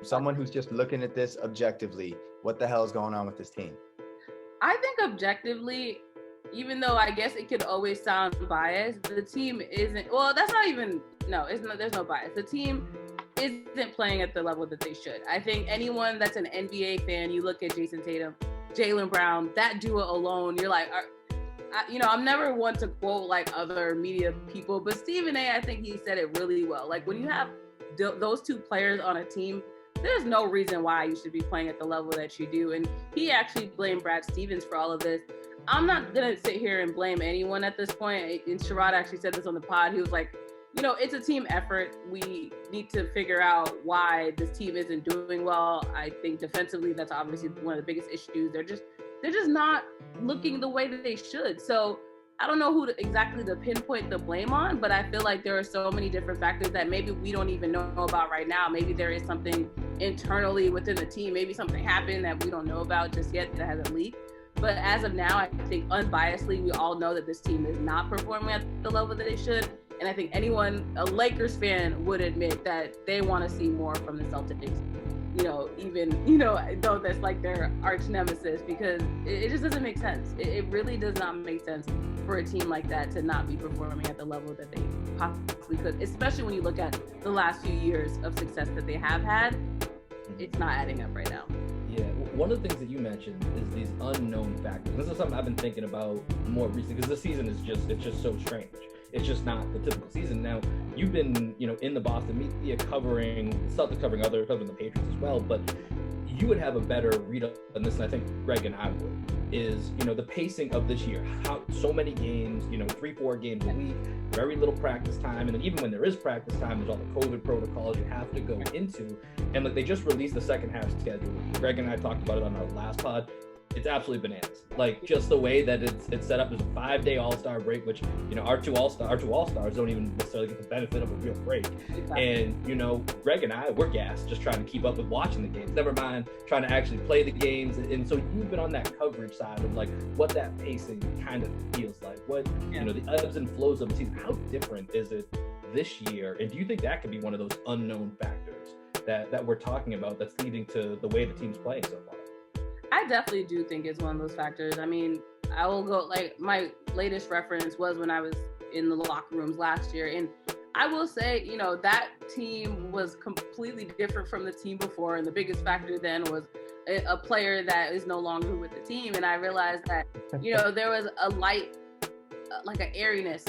someone who's just looking at this objectively, what the hell is going on with this team? I think objectively, even though I guess it could always sound biased, the team isn't, well, that's not even, no, it's not, there's no bias. The team isn't playing at the level that they should. I think anyone that's an NBA fan, you look at Jason Tatum, Jaylen Brown, that duo alone, you're like, I'm never one to quote like other media people, but Stephen A, I think he said it really well. Like when you have those two players on a team, there's no reason why you should be playing at the level that you do. And he actually blamed Brad Stevens for all of this. I'm not going to sit here and blame anyone at this point. And Sherrod actually said this on the pod. He was like, it's a team effort. We need to figure out why this team isn't doing well. I think defensively, that's obviously one of the biggest issues. They're just not looking the way that they should. So I don't know who exactly to pinpoint the blame on, but I feel like there are so many different factors that maybe we don't even know about right now. Maybe there is something internally within the team. Maybe something happened that we don't know about just yet that hasn't leaked. But as of now, I think unbiasedly, we all know that this team is not performing at the level that they should. And I think a Lakers fan would admit that they want to see more from the Celtics. Though that's like their arch nemesis, because it just doesn't make sense. It really does not make sense for a team like that to not be performing at the level that they possibly could, especially when you look at the last few years of success that they have had. It's not adding up right now. Yeah, one of the things that you mentioned is these unknown factors. This is something I've been thinking about more recently, because the season is just so strange. It's just not the typical season. Now, you've been, in the Boston media covering the Patriots as well, but you would have a better read on this, and I think Greg and I would, is, the pacing of this year. How so many games, 3-4 games a week, very little practice time, and then even when there is practice time, there's all the COVID protocols you have to go into, and like they just released the second half schedule. Greg and I talked about it on our last pod. It's absolutely bananas. Like just the way that it's set up. There's a 5-day All-Star break, which our two All-Stars don't even necessarily get the benefit of a real break. Exactly. And Greg and I, we're gassed just trying to keep up with watching the games. Never mind trying to actually play the games. And so you've been on that coverage side of like what that pacing kind of feels like. What the ebbs and flows of the season. How different is it this year? And do you think that could be one of those unknown factors that we're talking about that's leading to the way the team's playing so far? I definitely do think it's one of those factors. I mean, I will go, like, my latest reference was when I was in the locker rooms last year. And I will say, that team was completely different from the team before. And the biggest factor then was a player that is no longer with the team. And I realized that, there was a light airiness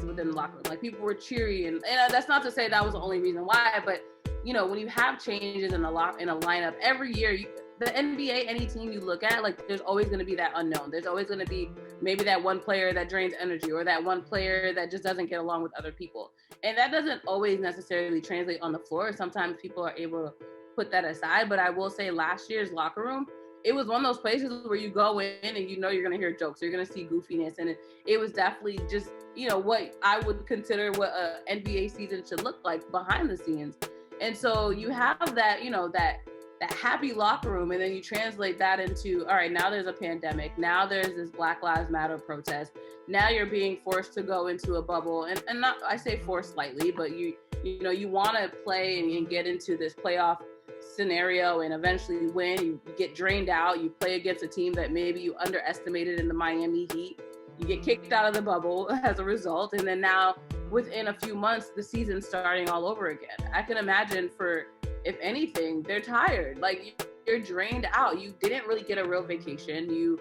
within the locker room. Like people were cheery. And that's not to say that was the only reason why, but, when you have changes in a lineup every year, the NBA, any team you look at, like there's always going to be that unknown. There's always going to be maybe that one player that drains energy or that one player that just doesn't get along with other people. And that doesn't always necessarily translate on the floor. Sometimes people are able to put that aside. But I will say last year's locker room, it was one of those places where you go in and you're going to hear jokes. You're going to see goofiness. And it was definitely just, what I would consider what an NBA season should look like behind the scenes. And so you have that, that happy locker room, and then you translate that into, all right, now there's a pandemic. Now there's this Black Lives Matter protest. Now you're being forced to go into a bubble. And not, I say forced slightly, but you want to play and get into this playoff scenario and eventually win. You get drained out. You play against a team that maybe you underestimated in the Miami Heat. You get kicked out of the bubble as a result. And then now within a few months, the season's starting all over again. I can imagine if anything, they're tired. Like you're drained out. You didn't really get a real vacation.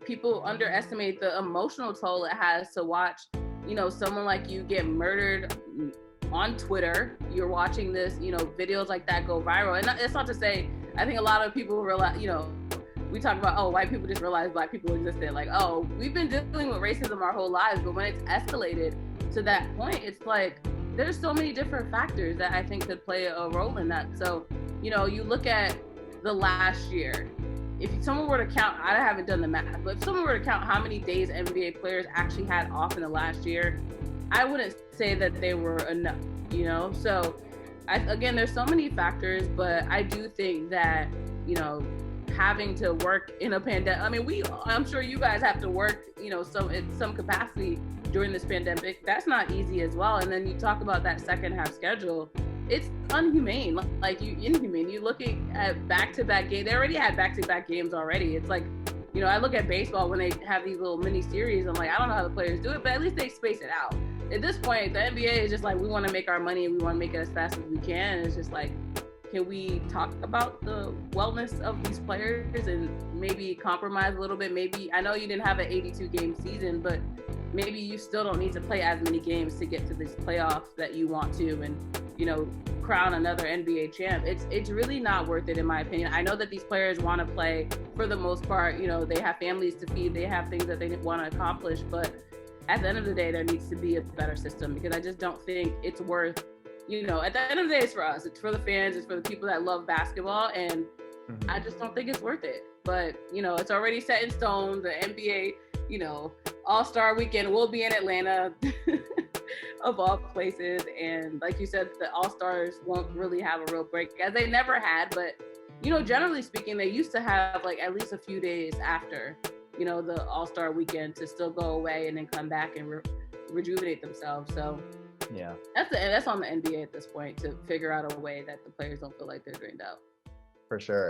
People underestimate the emotional toll it has to watch, someone like you get murdered on Twitter. You're watching this, videos like that go viral. And it's not to say, I think a lot of people realize, we talk about, white people just realize black people existed. Like, we've been dealing with racism our whole lives. But when it's escalated to that point, it's like, there's so many different factors that I think could play a role in that. So, you look at the last year, if someone were to count, I haven't done the math, but if someone were to count how many days NBA players actually had off in the last year, I wouldn't say that they were enough, So, again, there's so many factors, but I do think that, having to work in a pandemic. I mean, I'm sure you guys have to work, in some capacity during this pandemic. That's not easy as well. And then you talk about that second half schedule. it's unhumane. Like inhumane. You look at back-to-back games. They already had back-to-back games already. It's like, you know, I look at baseball when they have these little mini series. I'm like, I don't know how the players do it, but at least they space it out. At this point, the NBA is just like, we want to make our money and we want to make it as fast as we can. And it's just like, can we talk about the wellness of these players and maybe compromise a little bit? Maybe, I know you didn't have an 82 game season, but maybe you still don't need to play as many games to get to these playoffs that you want to, and, you know, crown another NBA champ. It's really not worth it, in my opinion. I know that these players want to play for the most part. You know, they have families to feed, they have things that they want to accomplish, but at the end of the day, there needs to be a better system, because I just don't think it's worth, you know, at the end of the day, it's for us, it's for the fans, it's for the people that love basketball, and I just don't think it's worth it. But, you know, it's already set in stone. The NBA, you know, All-Star Weekend will be in Atlanta, of all places, and like you said, the All-Stars won't really have a real break, as they never had. But, you know, generally speaking, they used to have like at least a few days after, you know, the All-Star Weekend to still go away and then come back and rejuvenate themselves. So yeah, that's on the NBA at this point, to figure out a way that the players don't feel like they're drained out. for sure.